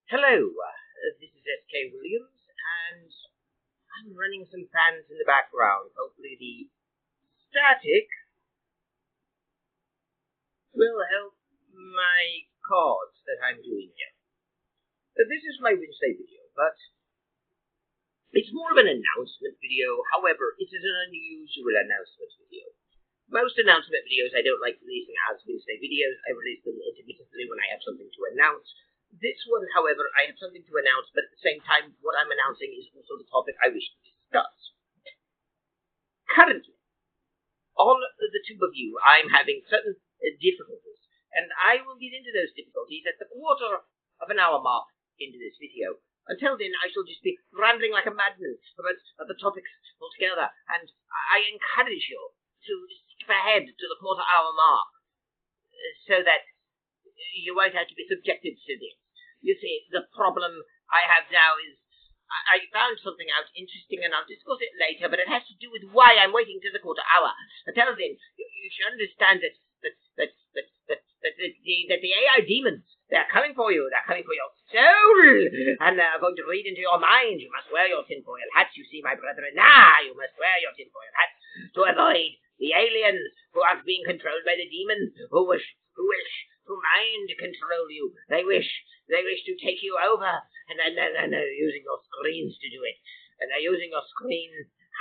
Hello, this is S.K. Williams, and I'm running some fans in the background. Hopefully the static will help my cause that I'm doing here. This is my Wednesday video, but it's more of an announcement video. However, it is an unusual announcement video. Most announcement videos I don't like releasing as Wednesday videos. I release them intermittently when I have something to announce. This one, however, I have something to announce, but at the same time, what I'm announcing is also the topic I wish to discuss. Currently, on the two of you, I'm having certain difficulties, and I will get into those difficulties at the quarter of an hour mark into this video. Until then, I shall just be rambling like a madman about the topics altogether, and I encourage you to skip ahead to the quarter-hour mark so that you won't have to be subjected to this. You see, the problem I have now is I found something out interesting, and I'll discuss it later, but it has to do with why I'm waiting to the quarter hour. Until then, you should understand that the AI demons, they're coming for you. They're coming for your soul, and they're going to read into your mind. You must wear your tinfoil hats, you see, my brethren. You must wear your tinfoil hats to avoid the aliens who are being controlled by the demons who wish to mind control you. They wish to take you over, and they're using your screens to do it. And they're using your screen,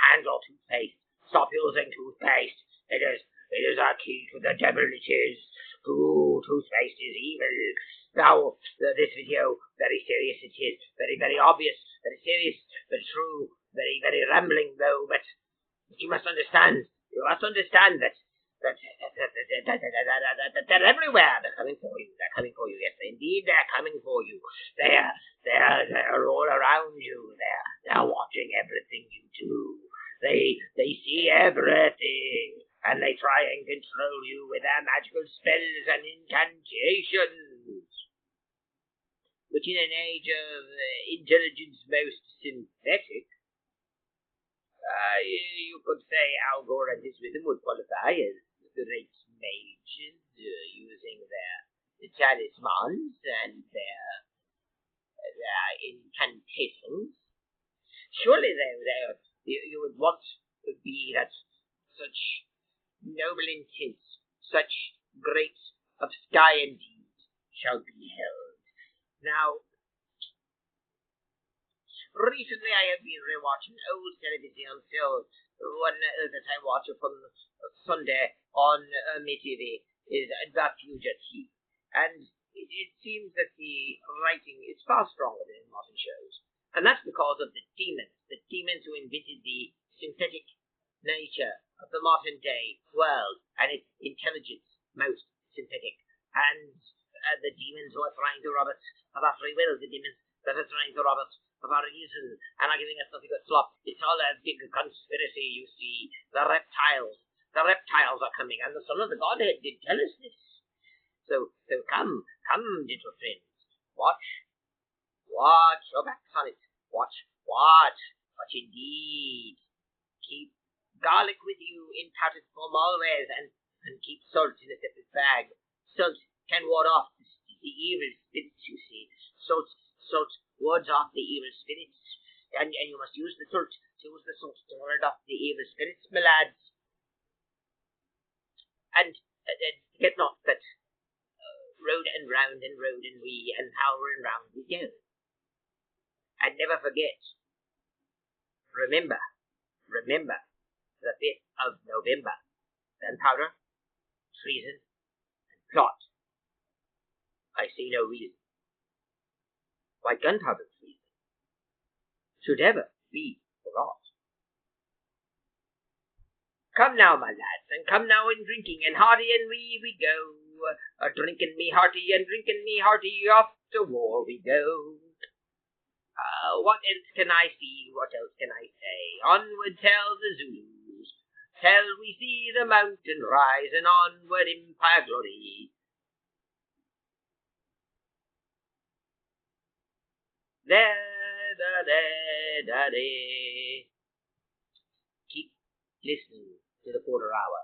hands, or toothpaste. Stop using toothpaste. It is our key to the devil. It is. Ooh, toothpaste is evil. Now, this video, very serious it is. Very, very obvious. Very serious, but true. Very, very rambling, though. But you must understand. You must understand that they're everywhere. They're coming for you. They're coming for you. Yes, indeed, they're coming for you. They're all around you. They're watching everything you do. They see everything, and they try and control you with their magical spells and incantations. But in an age of intelligence most synthetic, you could say Al Gore and his rhythm would qualify as great mages using their talismans and their incantations. Surely you would want to be that such noble intent, such great of sky and deed shall be held. Now, recently I have been rewatching old television, so one that I watch from Sunday on MeTV is The Fugitive, and it seems that the writing is far stronger than in modern shows, and that's because of the demons who invented the synthetic nature of the modern day world, and its intelligence most synthetic, and the demons who are trying to rob us of our free will, the demons that are trying to rob us of our reason and are giving us nothing but slop. It's all a big conspiracy, you see. The reptiles are coming, and the Son of the Godhead did tell us this. So come, little friends. Watch your backs on it. Watch indeed. Keep garlic with you in powdered form always, and keep salt in a separate bag. Salt can ward off the evil spirits, you see. Salt wards off the evil spirits, and you must use the salt to ward off the evil spirits, my lads. And forget not that round and round and we, and power and round we go. And never forget, remember, the 5th of November, gunpowder, treason, and plot. I see no reason why gunpowder treason should ever be forgot. Come now, my lads, and come now in drinking, and hearty and we go. Drinking me hearty and drinking me hearty, off to war we go. What else can I see? What else can I say? Onward tell the Zulus, till we see the mountain rise, and onward empire glory. Keep listening to the quarter hour.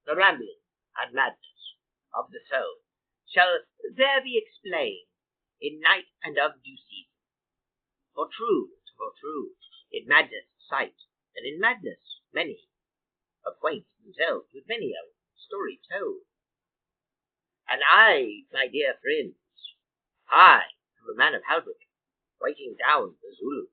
The rambling and madness of the soul shall there be explained in night and of due season. For true, in madness sight, and in madness many acquaint themselves with many a story told. And I, my dear friends, I am a man of Halbert, writing down the Zulus.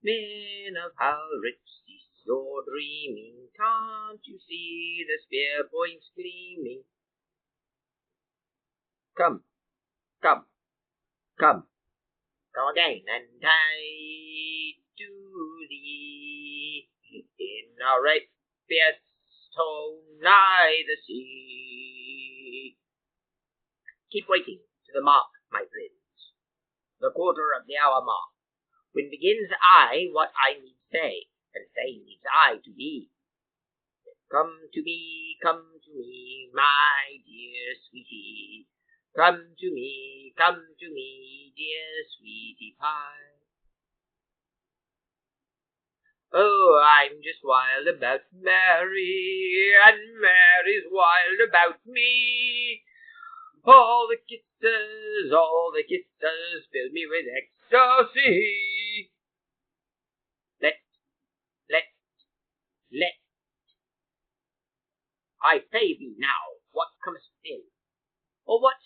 Men of Halbert, cease your dreaming, can't you see the spear points gleaming? Come, come, come again, and I to thee in a rapier stone nigh the sea. Keep waiting to the mark, my friends, the quarter of the hour mark, when begins I what I need say, and say needs I to be. Come to me, my dear sweetie. Come to me, dear sweetie pie. Oh, I'm just wild about Mary, and Mary's wild about me. All the kisses fill me with ecstasy. Let, I say thee now, what comest in, or what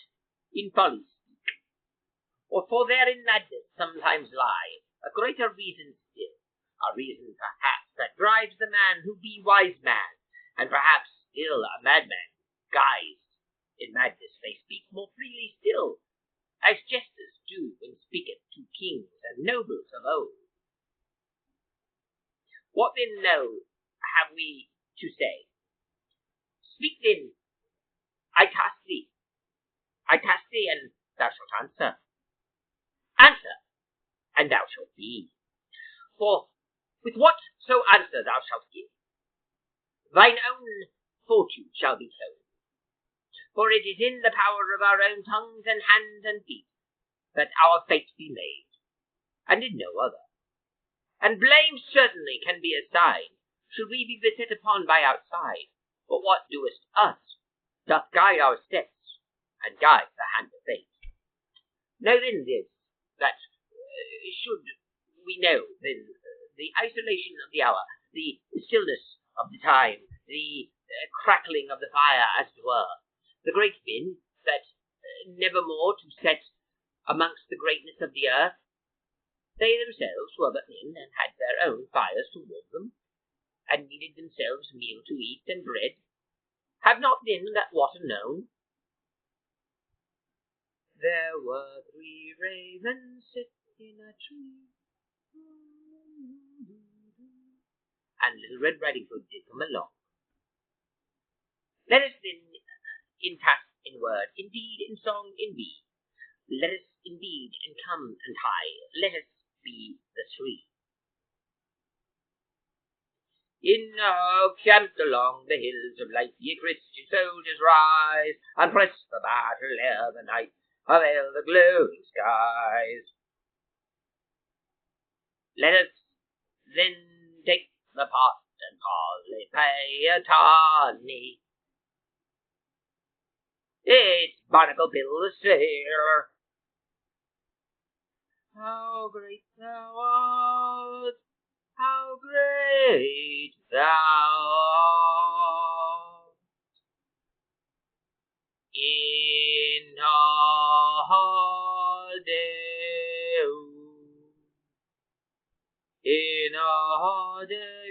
in folly speak, or for there in madness sometimes lie a greater reason still, a reason perhaps that drives the man who be wise man, and perhaps still a madman, guised in madness may speak more freely still, as jesters do when speaketh to kings and nobles of old. What then now have we to say? Speak then, I task thee, and thou shalt answer. Answer, and thou shalt be. For with whatso answer thou shalt give, thine own fortune shall be told. For it is in the power of our own tongues and hands and feet that our fate be made, and in no other. And blame certainly can be assigned, should we be beset upon by outside. But what doest us doth guide our steps, and guide the hand of fate. Know then this, that should we know then the isolation of the hour, the stillness of the time, the crackling of the fire, as it were, the great men that nevermore to set amongst the greatness of the earth, they themselves were but men, and had their own fires to warm them, and needed themselves meal to eat and bread, have not then that water known? There were 3 ravens set in a tree, and Little Red Riding Hood did come along. Let us then, in task, in word, in deed, in song, in be, let us indeed, and come and high, let us be the 3. Camped along the hills of light, ye Christian soldiers rise, and press the battle ere the night avail the glowing skies. Let us then take the part and parley pay a tourney. It's Barnacle Bill the sailor. How great thou art, how great thou art. In a day,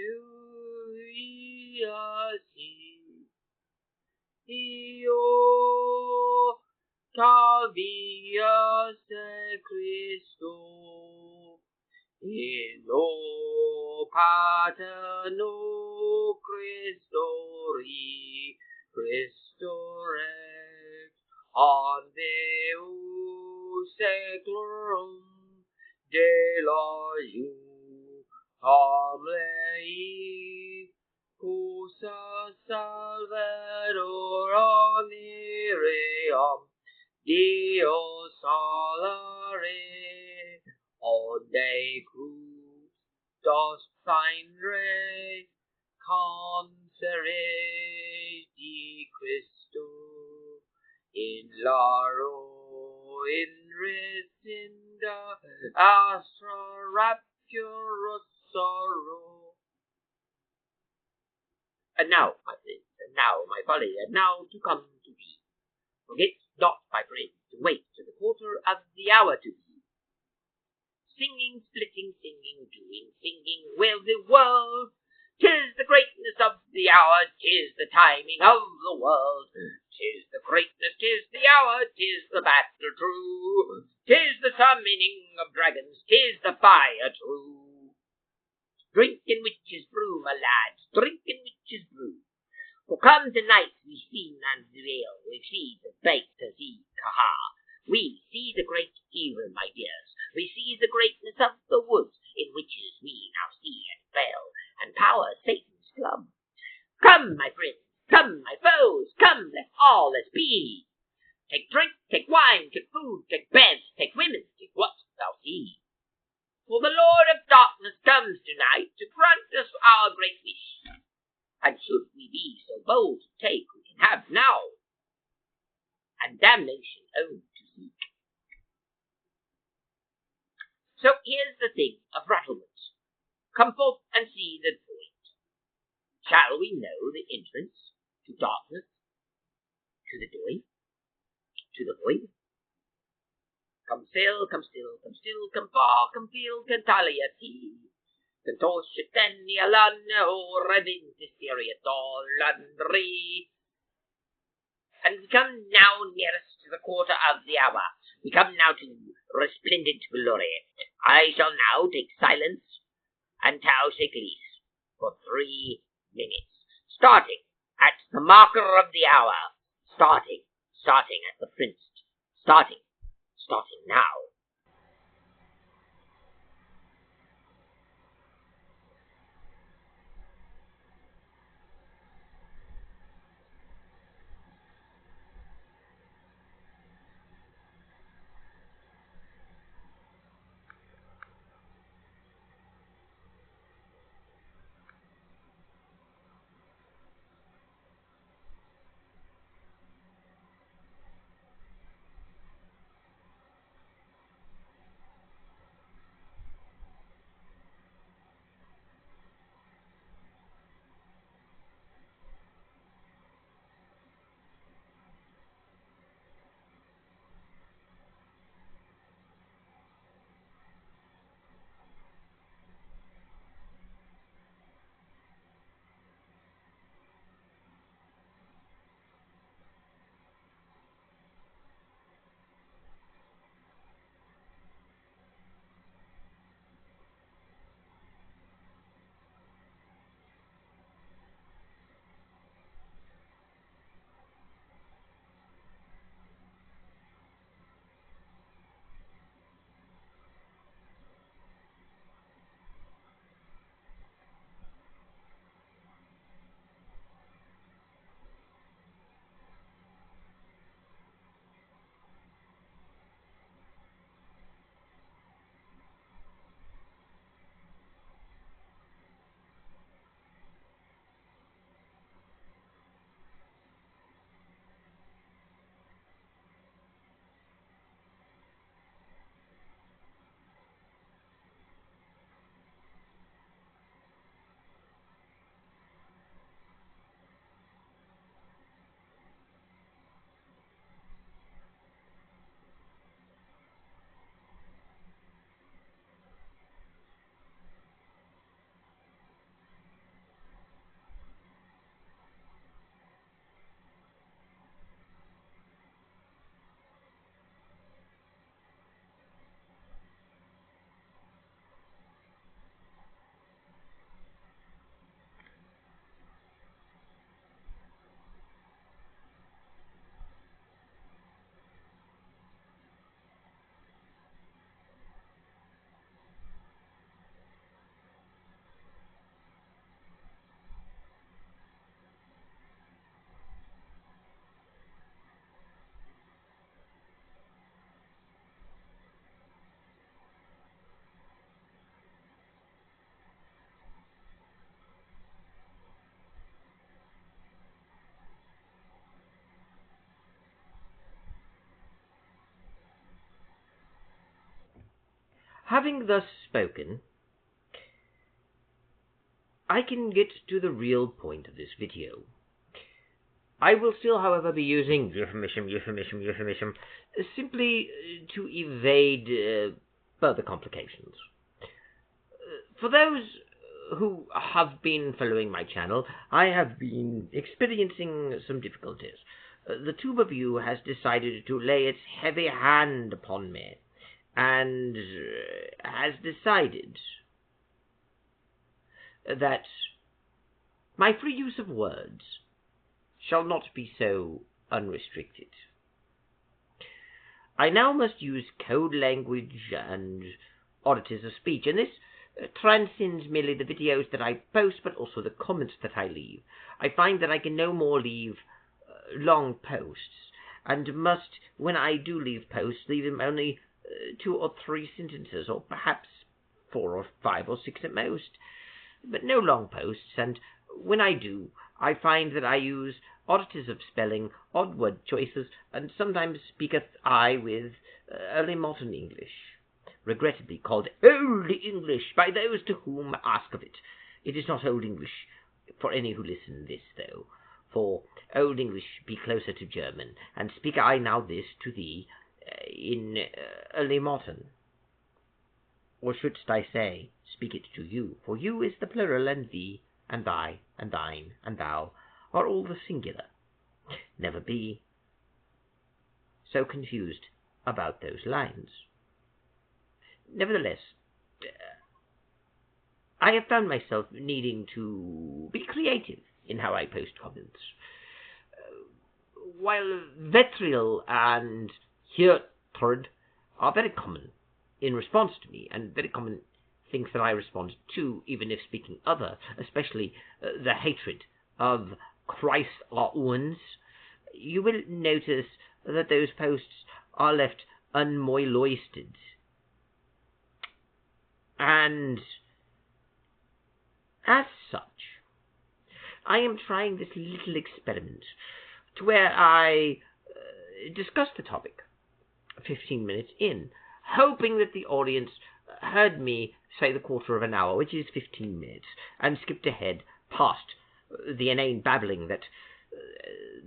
we are seen. Io cavias Christo, illo paterno Christori, Christo Rex, ad Deus seclorum de la lei, cusa salvator omniream, Dio salare, onde cruz dost thine re, concere di Christo, in la in rescinda astra rapturous sorrow. And now, my friends, and now, my folly, and now to come to thee. Forget not, my friends, to wait to the quarter of the hour to be. Singing, splitting, singing, doing, singing, will the world. 'Tis the greatness of the hour, 'tis the timing of the world. 'Tis the greatness, 'tis the hour, 'tis the battle true. 'Tis the summoning of dragons, 'tis the fire true. Drink in witch's brew, my lads, drink in witch's brew. For come tonight we see man's veil, we see the baked as he, ha. We see the great evil, my dears, we see the greatness of the woods, in witches we now see and fail, and power Satan's club. Come, my friends, come, my foes, come, let all as be. Take drink, take wine, take food, take beds, take women, take what thou see. For the Lord of darkness comes tonight to grant us our great wish. And should we be so bold to take, we can have now, and damnation own to seek. So here's the thing of rattlement. Come forth and see the point. Shall we know the entrance to darkness, to the doing, to the void? Come still, come still, come still, come far, come feel, can taliati. Contosceteni alano, revinti spiriatolandri. And we come now nearest to the quarter of the hour. We come now to resplendent glory. I shall now take silence, and thou take lease, for 3 minutes, starting at the marker of the hour, starting at the prince, starting now. Having thus spoken, I can get to the real point of this video. I will still, however, be using euphemism, simply to evade further complications. For those who have been following my channel, I have been experiencing some difficulties. The tube of you has decided to lay its heavy hand upon me, and has decided that my free use of words shall not be so unrestricted. I now must use code language and oddities of speech, and this transcends merely the videos that I post, but also the comments that I leave. I find that I can no more leave long posts, and must, when I do leave posts, leave them only 2 or 3 sentences, or perhaps 4 or 5 or 6 at most, but no long posts, and when I do, I find that I use oddities of spelling, odd word choices, and sometimes speaketh I with early modern English, regrettably called Old English by those to whom ask of it. It is not Old English for any who listen this, though, for Old English be closer to German, and speak I now this to thee in early modern. Or shouldst I say, speak it to you, for you is the plural, and thee, and thy, and thine, and thou are all the singular. Never be so confused about those lines. Nevertheless, I have found myself needing to be creative in how I post comments. While vitriol and hatred are very common in response to me, and very common things that I respond to, even if speaking other, especially the hatred of Christ our owns, you will notice that those posts are left unmoiloisted. And as such, I am trying this little experiment to where I discuss the topic 15 minutes in, hoping that the audience heard me say the quarter of an hour, which is 15 minutes, and skipped ahead past the inane babbling that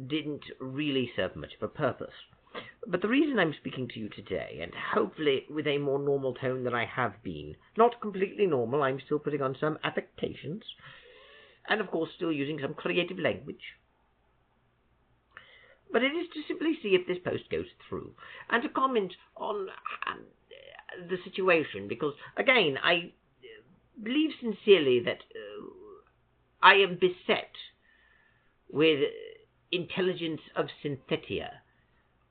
didn't really serve much of a purpose. But the reason I'm speaking to you today, and hopefully with a more normal tone than I have been, not completely normal, I'm still putting on some affectations, and of course still using some creative language, but it is to simply see if this post goes through, and to comment on the situation, because, again, I believe sincerely that I am beset with intelligence of synthetia,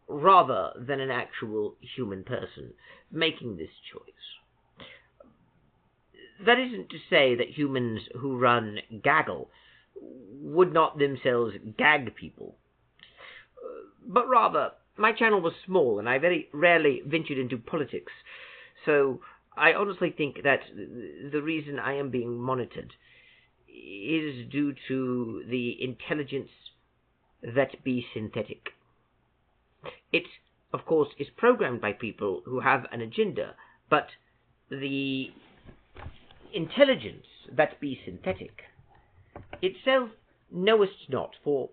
rather than an actual human person making this choice. That isn't to say that humans who run Gaggle would not themselves gag people, but rather, my channel was small, and I very rarely ventured into politics, so I honestly think that the reason I am being monitored is due to the intelligence that be synthetic. It, of course, is programmed by people who have an agenda, but the intelligence that be synthetic itself knowest not, for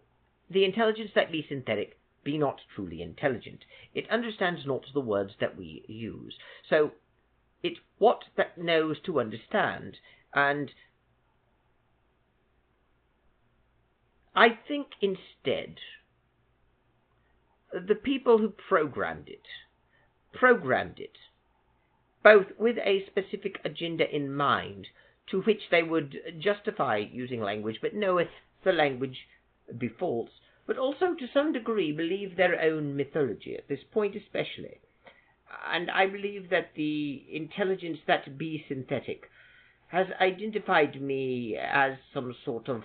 the intelligence that be synthetic be not truly intelligent. It understands not the words that we use. So it's what that knows to understand, and I think instead the people who programmed it both with a specific agenda in mind, to which they would justify using language, but knoweth the language be false, but also to some degree believe their own mythology, at this point especially. And I believe that the intelligence that be synthetic has identified me as some sort of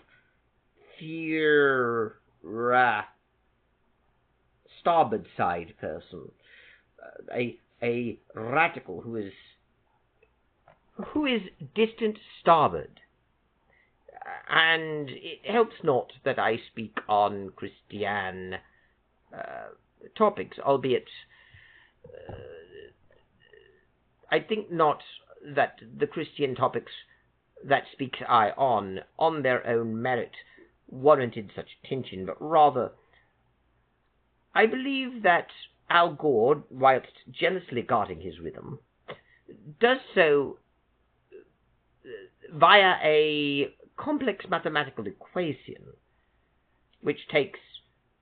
starboard side person, a radical who is distant starboard. And it helps not that I speak on Christian topics, albeit I think not that the Christian topics that speaks I on their own merit, warranted such attention, but rather I believe that Al Gore, whilst jealously guarding his rhythm, does so via a complex mathematical equation, which takes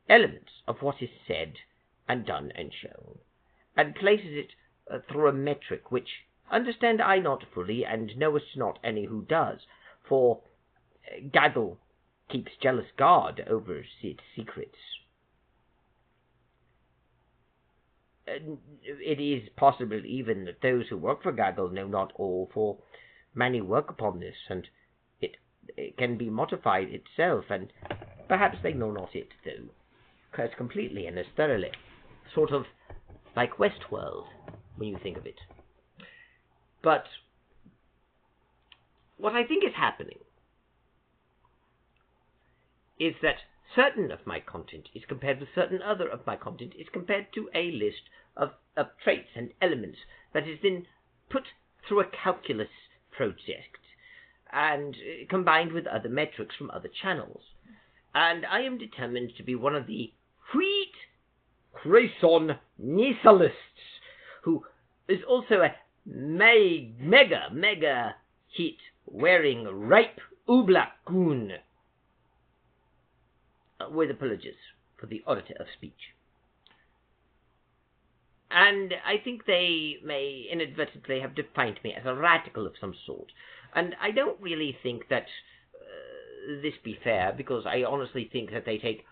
elements of what is said and done and shown, and places it through a metric which understand I not fully, and knowest not any who does, for Gaggle keeps jealous guard over its secrets. It is possible even that those who work for Gaggle know not all, for many work upon this, and it can be modified itself, and perhaps they know not it, though, as completely and as thoroughly, sort of like Westworld, when you think of it. But what I think is happening is that certain of my content is compared with certain other of my content is compared to a list of traits and elements that is then put through a calculus project and combined with other metrics from other channels. And I am determined to be one of the Frie Speickt who is also a mega hit wearing ripe Oblakun, with apologies for the oddity of speech. And I think they may inadvertently have defined me as a radical of some sort. And I don't really think that this be fair, because I honestly think that they take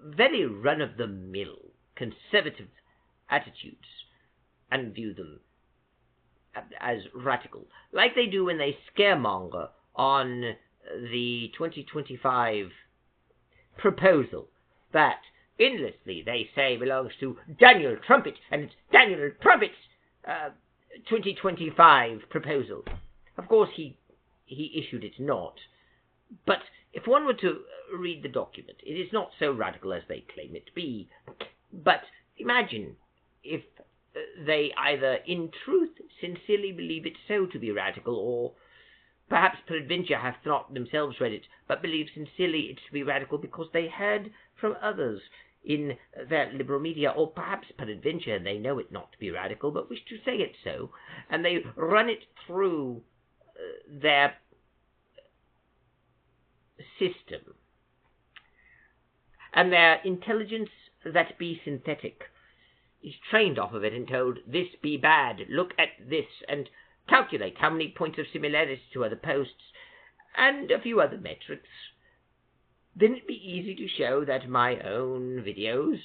very run-of-the-mill conservative attitudes and view them as radical, like they do when they scaremonger on the 2025 proposal that endlessly they say belongs to Daniel Trumpet, and it's Daniel Trumpet's 2025 proposal. Of course, he issued it not, but if one were to read the document, it is not so radical as they claim it to be. But imagine if they either in truth sincerely believe it so to be radical, or perhaps peradventure have not themselves read it, but believe sincerely it to be radical because they heard from others in their liberal media, or perhaps peradventure they know it not to be radical, but wish to say it so, and they run it through their system. And their intelligence that be synthetic is trained off of it and told, this be bad, look at this, and calculate how many points of similarity to other posts, and a few other metrics. Then it'd be easy to show that my own videos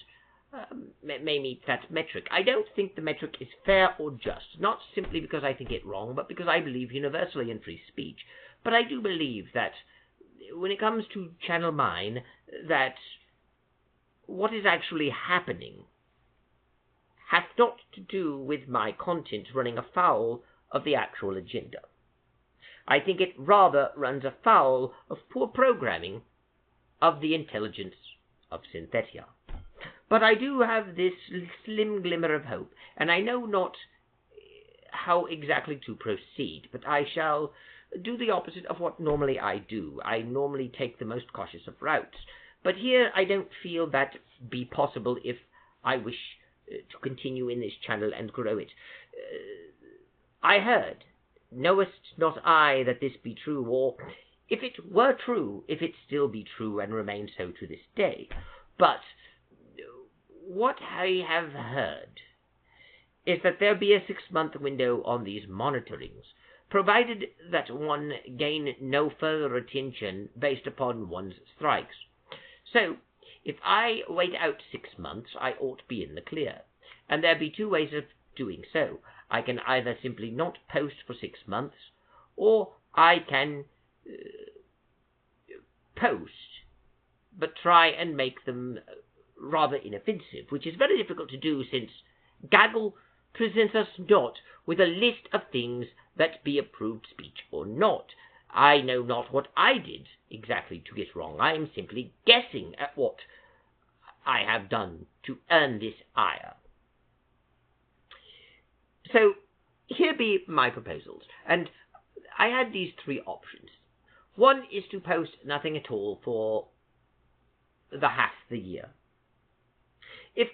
may meet that metric. I don't think the metric is fair or just, not simply because I think it wrong, but because I believe universally in free speech. But I do believe that when it comes to Channel Mine, that what is actually happening hath not to do with my content running afoul of the actual agenda. I think it rather runs afoul of poor programming of the intelligence of Synthetia. But I do have this slim glimmer of hope, and I know not how exactly to proceed, but I shall do the opposite of what normally I do. I normally take the most cautious of routes, but here I don't feel that be possible if I wish to continue in this channel and grow it. I heard, knowest not I that this be true, or if it were true, if it still be true and remain so to this day. But what I have heard is that there be a 6-month window on these monitorings, provided that one gain no further attention based upon one's strikes. So, if I wait out 6 months, I ought to be in the clear. And there be two ways of doing so. I can either simply not post for 6 months, or I can post, but try and make them rather inoffensive, which is very difficult to do, since Gaggle presents us not with a list of things that be approved speech or not. I know not what I did exactly to get wrong. I am simply guessing at what I have done to earn this ire. So here be my proposals, and I had these three options. One is to post nothing at all for half the year. If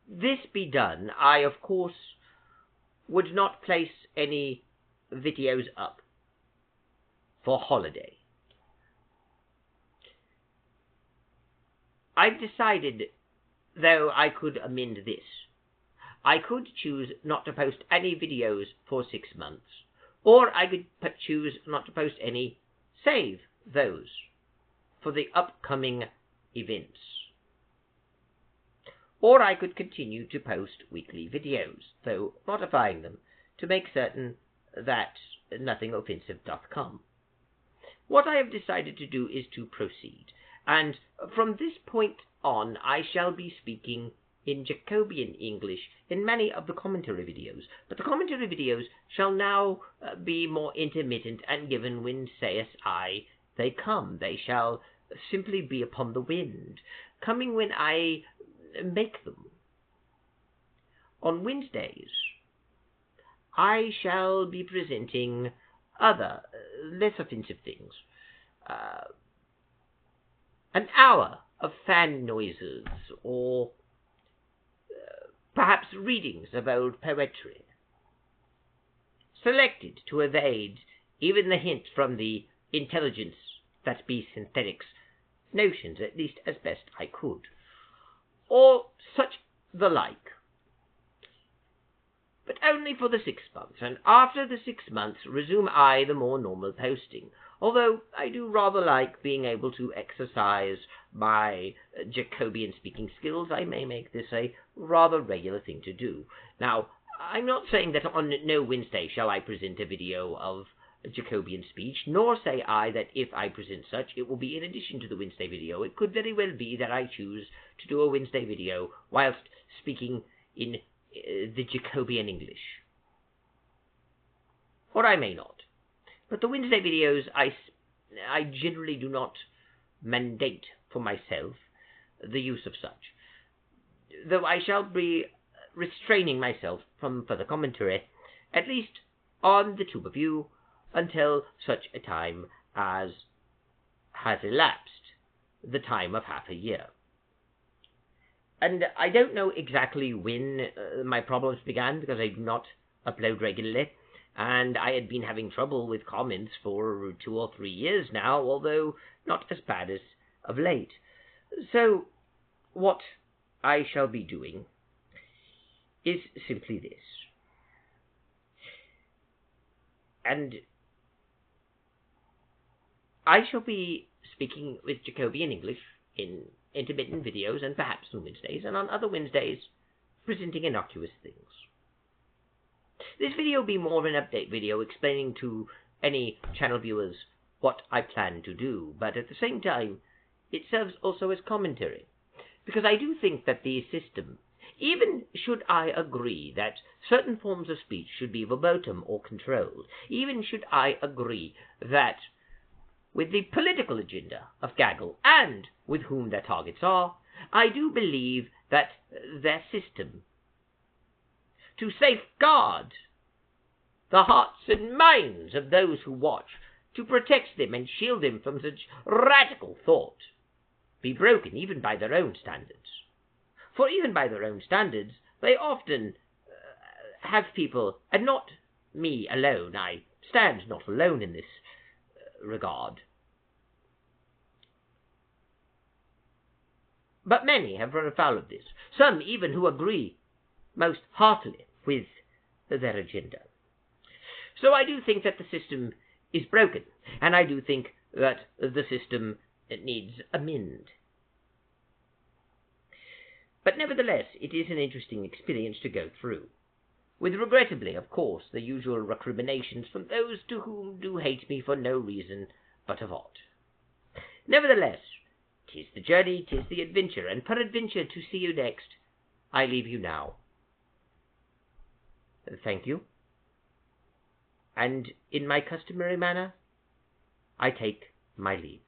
this be done, I, of course, would not place any videos up for holiday. I've decided, though, I could amend this. I could choose not to post any videos for 6 months, or I could choose not to post any, save those for the upcoming events. Or I could continue to post weekly videos, though modifying them to make certain that nothing offensive doth come. What I have decided to do is to proceed, and from this point on I shall be speaking in Jacobean English in many of the commentary videos, but the commentary videos shall now be more intermittent and given when saith I they come. They shall simply be upon the wind, coming when I make them. On Wednesdays I shall be presenting other, less offensive things. An hour of fan noises, or perhaps readings of old poetry, selected to evade even the hint from the intelligence that be synthetics notions, at least as best I could, or such the like. But only for the 6 months, and after the 6 months resume I the more normal posting, although I do rather like being able to exercise my Jacobean speaking skills. I may make this a rather regular thing to do. Now, I'm not saying that on no Wednesday shall I present a video of Jacobean speech, nor say I that if I present such, it will be in addition to the Wednesday video. It could very well be that I choose to do a Wednesday video whilst speaking in the Jacobean English. Or I may not. But the Wednesday videos I generally do not mandate for myself the use of such, though I shall be restraining myself from further commentary, at least on the two of you, until such a time as has elapsed, the time of half a year. And I don't know exactly when my problems began, because I do not upload regularly, and I had been having trouble with comments for 2 or 3 years now, although not as bad as of late. So what I shall be doing is simply this. And I shall be speaking with Jacobean English in intermittent videos, and perhaps on Wednesdays, and on other Wednesdays presenting innocuous things. This video will be more of an update video explaining to any channel viewers what I plan to do, but at the same time it serves also as commentary, because I do think that the system, even should I agree that certain forms of speech should be verbatim or controlled, even should I agree that with the political agenda of Gaggle and with whom their targets are, I do believe that their system, to safeguard the hearts and minds of those who watch, to protect them and shield them from such radical thought, be broken even by their own standards. For even by their own standards, they often have people, and not me alone, I stand not alone in this regard, but many have run afoul of this, some even who agree most heartily with their agenda. So I do think that the system is broken, and I do think that the system needs amend. But nevertheless, it is an interesting experience to go through, with regrettably, of course, the usual recriminations from those to whom do hate me for no reason but of aught. Nevertheless, 'tis the journey, 'tis the adventure, and peradventure to see you next, I leave you now. Thank you, and in my customary manner, I take my leave.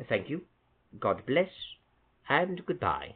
Thank you, God bless, and goodbye.